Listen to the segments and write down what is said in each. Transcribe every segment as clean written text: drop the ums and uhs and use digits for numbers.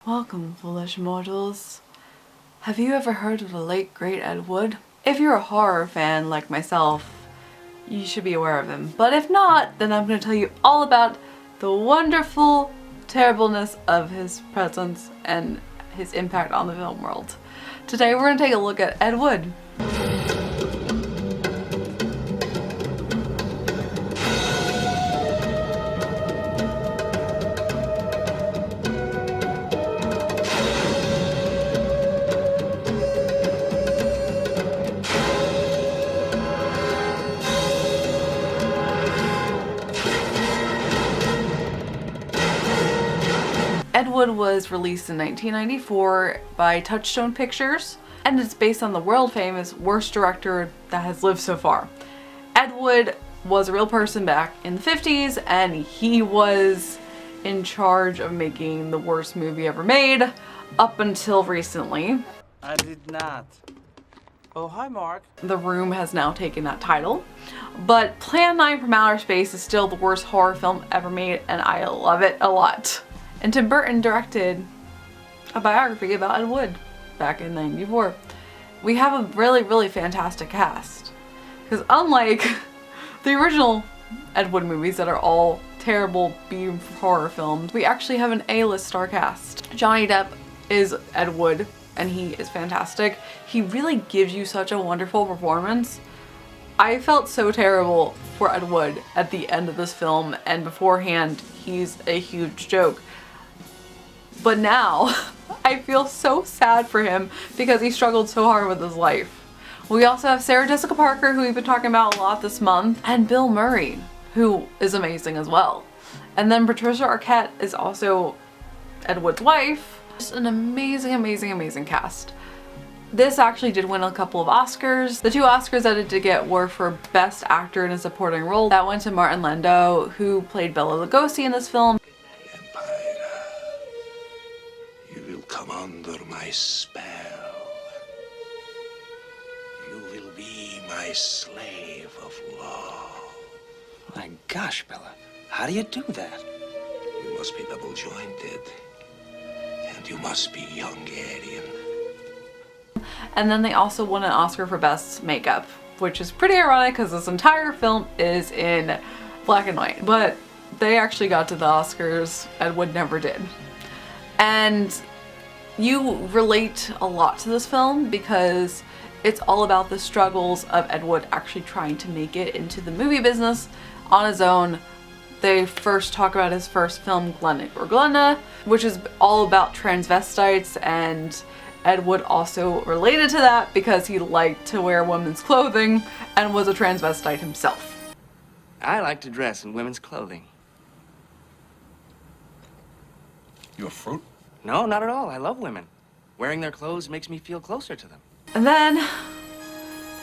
Welcome, foolish mortals. Have you ever heard of the late great Ed Wood? If you're a horror fan like myself, you should be aware of him. But if not, then I'm going to tell you all about the wonderful terribleness of his presence and his impact on the film world. Today we're going to take a look at Ed Wood. Ed Wood was released in 1994 by Touchstone Pictures, and it's based on the world-famous worst director that has lived so far. Ed Wood was a real person back in the 50s, and he was in charge of making the worst movie ever made up until recently. I did not. Oh, hi, Mark. The Room has now taken that title, but Plan 9 from Outer Space is still the worst horror film ever made, and I love it a lot. And Tim Burton directed a biography about Ed Wood back in '94. We have a really fantastic cast. Because unlike the original Ed Wood movies that are all terrible B horror films, we actually have an A-list star cast. Johnny Depp is Ed Wood, and he is fantastic. He really gives you such a wonderful performance. I felt so terrible for Ed Wood at the end of this film, and beforehand, he's a huge joke. But now, I feel so sad for him because he struggled so hard with his life. We also have Sarah Jessica Parker, who we've been talking about a lot this month, and Bill Murray, who is amazing as well. And then Patricia Arquette is also Ed Wood's wife. Just an amazing cast. This actually did win a couple of Oscars. The two Oscars that it did get were for Best Actor in a Supporting Role. That went to Martin Landau, who played Bela Lugosi in this film. Come under my spell. You will be my slave of love. My gosh, Bella, how do you do that? You must be double-jointed. And you must be young Aryan. And then they also won an Oscar for Best Makeup, which is pretty ironic because this entire film is in black and white. But they actually got to the Oscars. Ed Wood never did. And you relate a lot to this film because it's all about the struggles of Ed Wood actually trying to make it into the movie business on his own. They first talk about his first film, Glenna or Glenna, which is all about transvestites, and Ed Wood also related to that because he liked to wear women's clothing and was a transvestite himself. I like to dress in women's clothing. You a fruit? No, not at all. I love women. Wearing their clothes makes me feel closer to them. And then,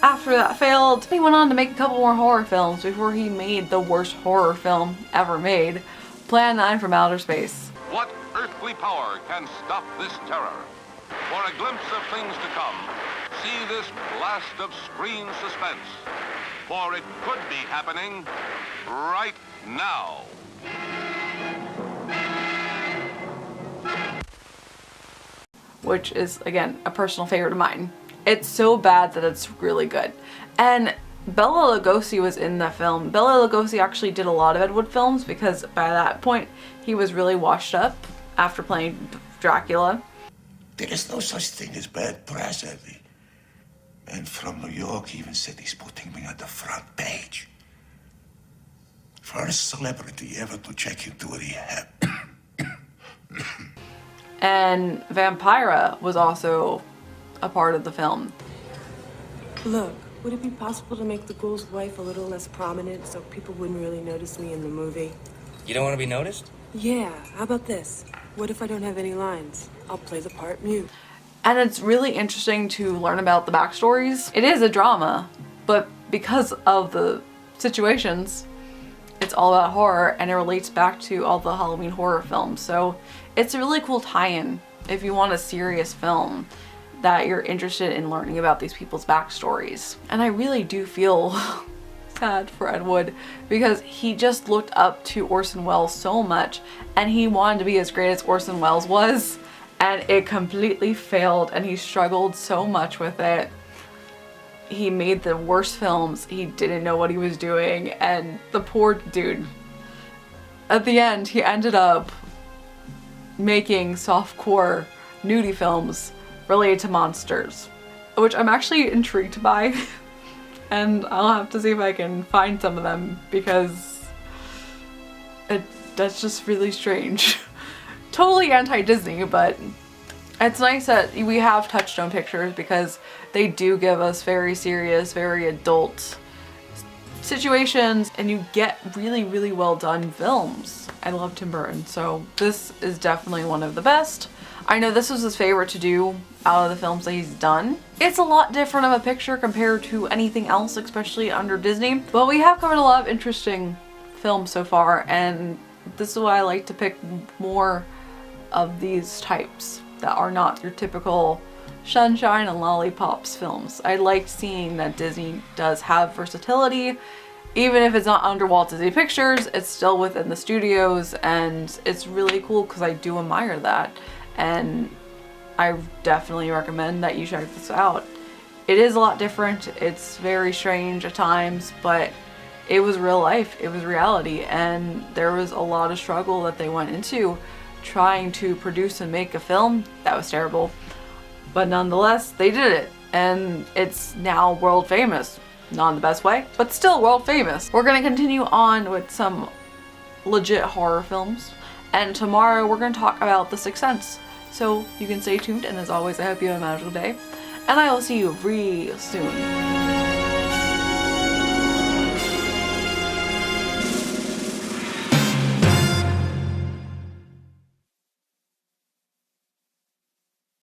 after that failed, he went on to make a couple more horror films before he made the worst horror film ever made, Plan 9 from Outer Space. What earthly power can stop this terror? For a glimpse of things to come, see this blast of screen suspense. For it could be happening right now. Which is, again, a personal favorite of mine. It's so bad that it's really good. And Bela Lugosi was in the film. Bela Lugosi actually did a lot of Ed Wood films because by that point he was really washed up after playing Dracula. There is no such thing as bad press, Eddie. And from New York even said he's putting me on the front page. First celebrity ever to check into rehab. And Vampira was also a part of the film. Look, would it be possible to make the ghoul's wife a little less prominent so people wouldn't really notice me in the movie? You don't want to be noticed? Yeah, how about this? What if I don't have any lines? I'll play the part mute. And it's really interesting to learn about the backstories. It is a drama, but because of the situations, it's all about horror, and it relates back to all the Halloween horror films. So it's a really cool tie-in if you want a serious film that you're interested in learning about these people's backstories. And I really do feel sad for Ed Wood because he just looked up to Orson Welles so much, and he wanted to be as great as Orson Welles was, and it completely failed, and he struggled so much with it. He made the worst films. He didn't know what he was doing, and the poor dude, at the end, he ended up making softcore nudie films related to monsters, which I'm actually intrigued by. And I'll have to see if I can find some of them, because that's just really strange. Totally anti-Disney, but it's nice that we have Touchstone Pictures, because they do give us very serious, very adult situations, and you get really, really well done films. I love Tim Burton, so this is definitely one of the best. I know this was his favorite to do out of the films that he's done. It's a lot different of a picture compared to anything else, especially under Disney, but we have covered a lot of interesting films so far, and this is why I like to pick more of these types that are not your typical sunshine and lollipops films. I like seeing that Disney does have versatility. Even if it's not under Walt Disney Pictures, it's still within the studios, and it's really cool because I do admire that. And I definitely recommend that you check this out. It is a lot different. It's very strange at times, but it was real life. It was reality, and there was a lot of struggle that they went into trying to produce and make a film that was terrible. But nonetheless, they did it, and it's now world famous. Not in the best way, but still world famous. We're gonna continue on with some legit horror films, and tomorrow we're gonna talk about The Sixth Sense. So you can stay tuned, and as always, I hope you have a magical day, and I will see you real soon.